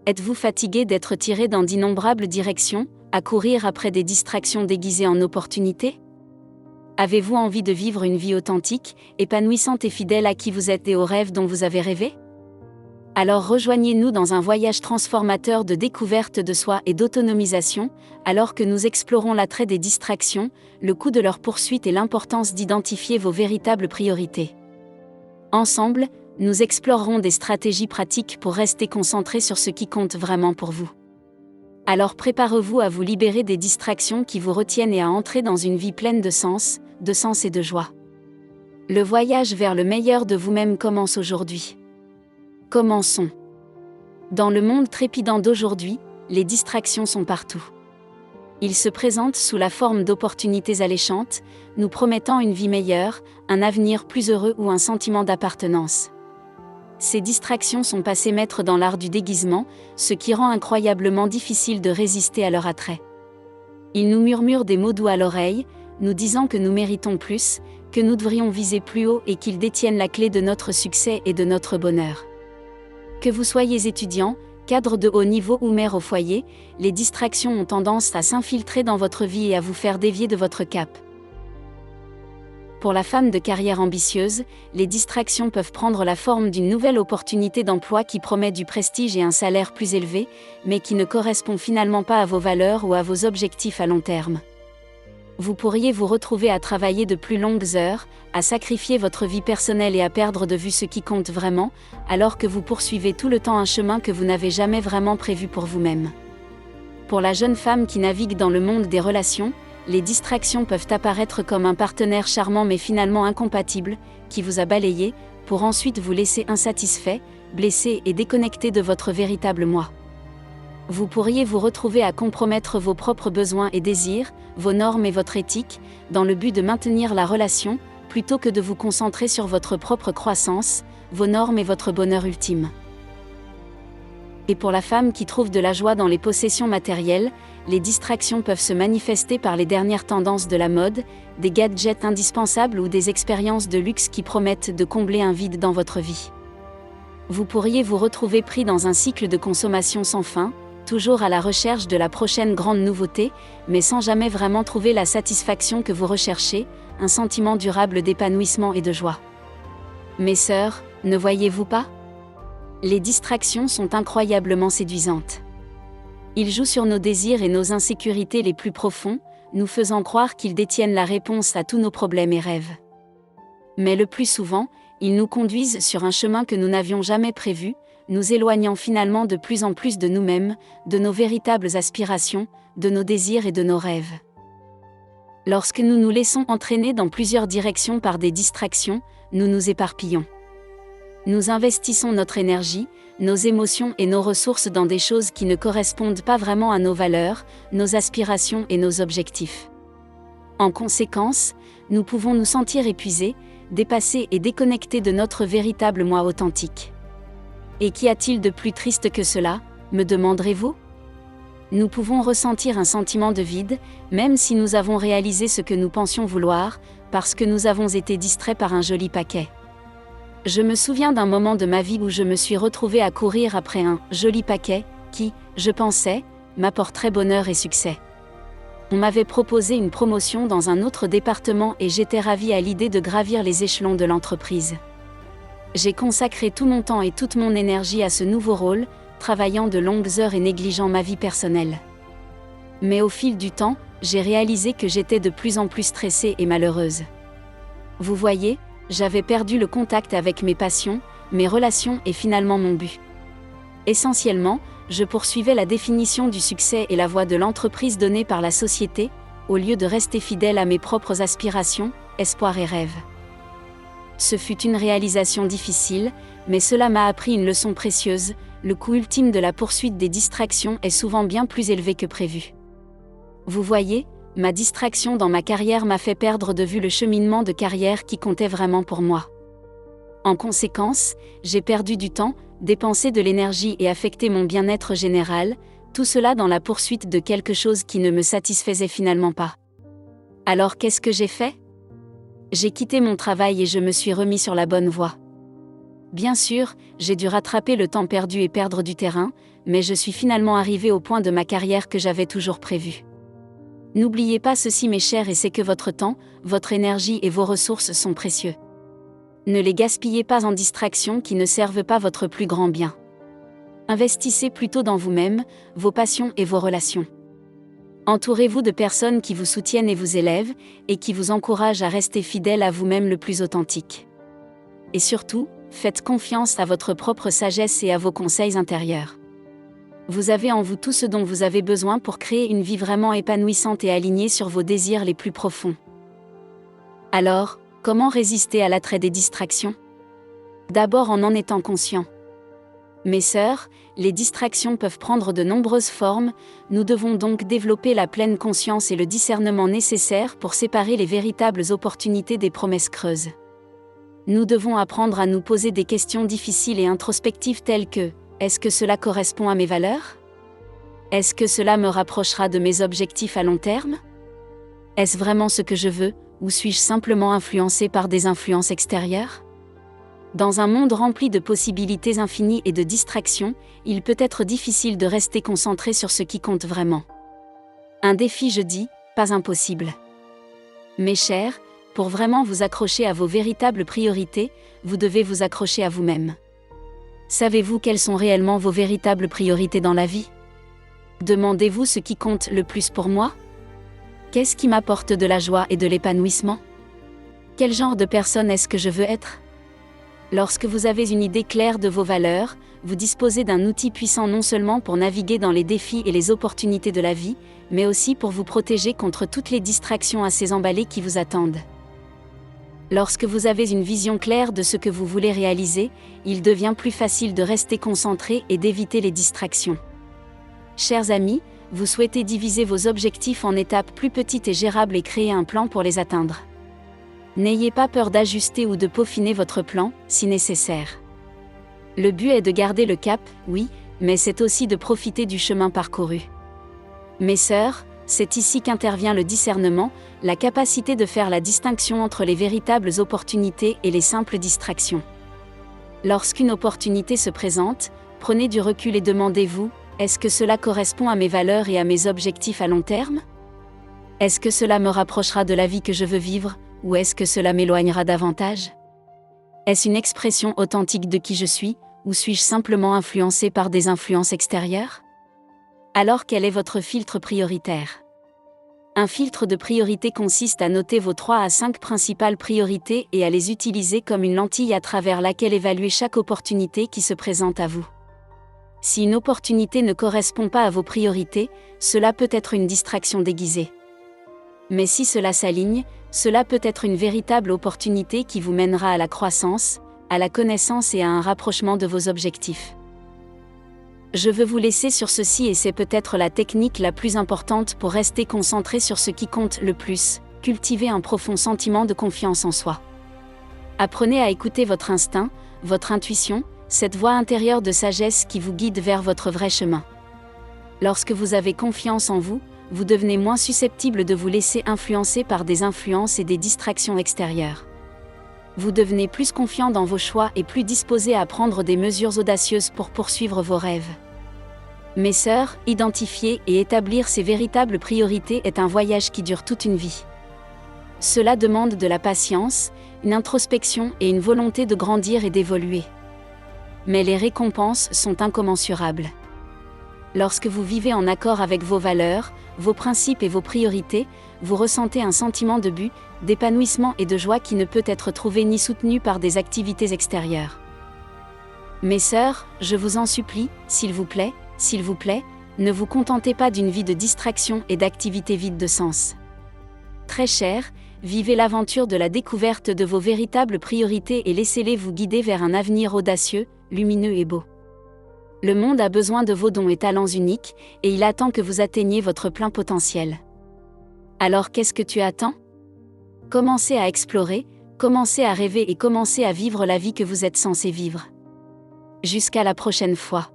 Êtes-vous fatigué d'être tiré dans d'innombrables directions, à courir après des distractions déguisées en opportunités? Avez-vous envie de vivre une vie authentique, épanouissante et fidèle à qui vous êtes et aux rêves dont vous avez rêvé? Alors rejoignez-nous dans un voyage transformateur de découverte de soi et d'autonomisation, alors que nous explorons l'attrait des distractions, le coût de leur poursuite et l'importance d'identifier vos véritables priorités. Ensemble, nous explorerons des stratégies pratiques pour rester concentrés sur ce qui compte vraiment pour vous. Alors préparez-vous à vous libérer des distractions qui vous retiennent et à entrer dans une vie pleine de sens et de joie. Le voyage vers le meilleur de vous-même commence aujourd'hui. Commençons. Dans le monde trépidant d'aujourd'hui, les distractions sont partout. Ils se présentent sous la forme d'opportunités alléchantes, nous promettant une vie meilleure, un avenir plus heureux ou un sentiment d'appartenance. Ces distractions sont passées maîtres dans l'art du déguisement, ce qui rend incroyablement difficile de résister à leur attrait. Ils nous murmurent des mots doux à l'oreille, nous disant que nous méritons plus, que nous devrions viser plus haut et qu'ils détiennent la clé de notre succès et de notre bonheur. Que vous soyez étudiant, cadre de haut niveau ou mère au foyer, les distractions ont tendance à s'infiltrer dans votre vie et à vous faire dévier de votre cap. Pour la femme de carrière ambitieuse, les distractions peuvent prendre la forme d'une nouvelle opportunité d'emploi qui promet du prestige et un salaire plus élevé, mais qui ne correspond finalement pas à vos valeurs ou à vos objectifs à long terme. Vous pourriez vous retrouver à travailler de plus longues heures, à sacrifier votre vie personnelle et à perdre de vue ce qui compte vraiment, alors que vous poursuivez tout le temps un chemin que vous n'avez jamais vraiment prévu pour vous-même. Pour la jeune femme qui navigue dans le monde des relations, les distractions peuvent apparaître comme un partenaire charmant mais finalement incompatible, qui vous a balayé, pour ensuite vous laisser insatisfait, blessé et déconnecté de votre véritable moi. Vous pourriez vous retrouver à compromettre vos propres besoins et désirs, vos normes et votre éthique, dans le but de maintenir la relation, plutôt que de vous concentrer sur votre propre croissance, vos normes et votre bonheur ultime. Et pour la femme qui trouve de la joie dans les possessions matérielles, les distractions peuvent se manifester par les dernières tendances de la mode, des gadgets indispensables ou des expériences de luxe qui promettent de combler un vide dans votre vie. Vous pourriez vous retrouver pris dans un cycle de consommation sans fin, toujours à la recherche de la prochaine grande nouveauté, mais sans jamais vraiment trouver la satisfaction que vous recherchez, un sentiment durable d'épanouissement et de joie. Mes sœurs, ne voyez-vous pas ? Les distractions sont incroyablement séduisantes. Ils jouent sur nos désirs et nos insécurités les plus profonds, nous faisant croire qu'ils détiennent la réponse à tous nos problèmes et rêves. Mais le plus souvent, ils nous conduisent sur un chemin que nous n'avions jamais prévu, nous éloignant finalement de plus en plus de nous-mêmes, de nos véritables aspirations, de nos désirs et de nos rêves. Lorsque nous nous laissons entraîner dans plusieurs directions par des distractions, nous nous éparpillons. Nous investissons notre énergie, nos émotions et nos ressources dans des choses qui ne correspondent pas vraiment à nos valeurs, nos aspirations et nos objectifs. En conséquence, nous pouvons nous sentir épuisés, dépassés et déconnectés de notre véritable moi authentique. Et qu'y a-t-il de plus triste que cela, me demanderez-vous ? Nous pouvons ressentir un sentiment de vide, même si nous avons réalisé ce que nous pensions vouloir, parce que nous avons été distraits par un joli paquet. Je me souviens d'un moment de ma vie où je me suis retrouvée à courir après un joli paquet, qui, je pensais, m'apporterait bonheur et succès. On m'avait proposé une promotion dans un autre département et j'étais ravie à l'idée de gravir les échelons de l'entreprise. J'ai consacré tout mon temps et toute mon énergie à ce nouveau rôle, travaillant de longues heures et négligeant ma vie personnelle. Mais au fil du temps, j'ai réalisé que j'étais de plus en plus stressée et malheureuse. Vous voyez, j'avais perdu le contact avec mes passions, mes relations et finalement mon but. Essentiellement, je poursuivais la définition du succès et la voie de l'entreprise donnée par la société, au lieu de rester fidèle à mes propres aspirations, espoirs et rêves. Ce fut une réalisation difficile, mais cela m'a appris une leçon précieuse, le coût ultime de la poursuite des distractions est souvent bien plus élevé que prévu. Vous voyez, ma distraction dans ma carrière m'a fait perdre de vue le cheminement de carrière qui comptait vraiment pour moi. En conséquence, j'ai perdu du temps, dépensé de l'énergie et affecté mon bien-être général, tout cela dans la poursuite de quelque chose qui ne me satisfaisait finalement pas. Alors qu'est-ce que j'ai fait ? J'ai quitté mon travail et je me suis remis sur la bonne voie. Bien sûr, j'ai dû rattraper le temps perdu et perdre du terrain, mais je suis finalement arrivé au point de ma carrière que j'avais toujours prévu. N'oubliez pas ceci mes chers, et c'est que votre temps, votre énergie et vos ressources sont précieux. Ne les gaspillez pas en distractions qui ne servent pas votre plus grand bien. Investissez plutôt dans vous-même, vos passions et vos relations. Entourez-vous de personnes qui vous soutiennent et vous élèvent, et qui vous encouragent à rester fidèle à vous-même le plus authentique. Et surtout, faites confiance à votre propre sagesse et à vos conseils intérieurs. Vous avez en vous tout ce dont vous avez besoin pour créer une vie vraiment épanouissante et alignée sur vos désirs les plus profonds. Alors, comment résister à l'attrait des distractions ? D'abord en étant conscient. Mes sœurs, les distractions peuvent prendre de nombreuses formes, nous devons donc développer la pleine conscience et le discernement nécessaires pour séparer les véritables opportunités des promesses creuses. Nous devons apprendre à nous poser des questions difficiles et introspectives telles que: est-ce que cela correspond à mes valeurs ? Est-ce que cela me rapprochera de mes objectifs à long terme ? Est-ce vraiment ce que je veux, ou suis-je simplement influencé par des influences extérieures ? Dans un monde rempli de possibilités infinies et de distractions, il peut être difficile de rester concentré sur ce qui compte vraiment. Un défi, je dis, pas impossible. Mes chers, pour vraiment vous accrocher à vos véritables priorités, vous devez vous accrocher à vous-même. Savez-vous quelles sont réellement vos véritables priorités dans la vie ? Demandez-vous ce qui compte le plus pour moi ? Qu'est-ce qui m'apporte de la joie et de l'épanouissement ? Quel genre de personne est-ce que je veux être ? Lorsque vous avez une idée claire de vos valeurs, vous disposez d'un outil puissant non seulement pour naviguer dans les défis et les opportunités de la vie, mais aussi pour vous protéger contre toutes les distractions assez emballées qui vous attendent. Lorsque vous avez une vision claire de ce que vous voulez réaliser, il devient plus facile de rester concentré et d'éviter les distractions. Chers amis, vous souhaitez diviser vos objectifs en étapes plus petites et gérables et créer un plan pour les atteindre. N'ayez pas peur d'ajuster ou de peaufiner votre plan, si nécessaire. Le but est de garder le cap, oui, mais c'est aussi de profiter du chemin parcouru. Mes sœurs, c'est ici qu'intervient le discernement, la capacité de faire la distinction entre les véritables opportunités et les simples distractions. Lorsqu'une opportunité se présente, prenez du recul et demandez-vous: est-ce que cela correspond à mes valeurs et à mes objectifs à long terme ? Est-ce que cela me rapprochera de la vie que je veux vivre, ou est-ce que cela m'éloignera davantage ? Est-ce une expression authentique de qui je suis, ou suis-je simplement influencé par des influences extérieures ? Alors quel est votre filtre prioritaire ? Un filtre de priorité consiste à noter vos 3 à 5 principales priorités et à les utiliser comme une lentille à travers laquelle évaluer chaque opportunité qui se présente à vous. Si une opportunité ne correspond pas à vos priorités, cela peut être une distraction déguisée. Mais si cela s'aligne, cela peut être une véritable opportunité qui vous mènera à la croissance, à la connaissance et à un rapprochement de vos objectifs. Je veux vous laisser sur ceci, et c'est peut-être la technique la plus importante pour rester concentré sur ce qui compte le plus: cultiver un profond sentiment de confiance en soi. Apprenez à écouter votre instinct, votre intuition, cette voix intérieure de sagesse qui vous guide vers votre vrai chemin. Lorsque vous avez confiance en vous, vous devenez moins susceptible de vous laisser influencer par des influences et des distractions extérieures. Vous devenez plus confiant dans vos choix et plus disposé à prendre des mesures audacieuses pour poursuivre vos rêves. Mes sœurs, identifier et établir ces véritables priorités est un voyage qui dure toute une vie. Cela demande de la patience, une introspection et une volonté de grandir et d'évoluer. Mais les récompenses sont incommensurables. Lorsque vous vivez en accord avec vos valeurs, vos principes et vos priorités, vous ressentez un sentiment de but, d'épanouissement et de joie qui ne peut être trouvé ni soutenu par des activités extérieures. Mes sœurs, je vous en supplie, s'il vous plaît, ne vous contentez pas d'une vie de distraction et d'activités vides de sens. Très chère, vivez l'aventure de la découverte de vos véritables priorités et laissez-les vous guider vers un avenir audacieux, lumineux et beau. Le monde a besoin de vos dons et talents uniques, et il attend que vous atteigniez votre plein potentiel. Alors qu'est-ce que tu attends ? Commencez à explorer, commencez à rêver et commencez à vivre la vie que vous êtes censé vivre. Jusqu'à la prochaine fois.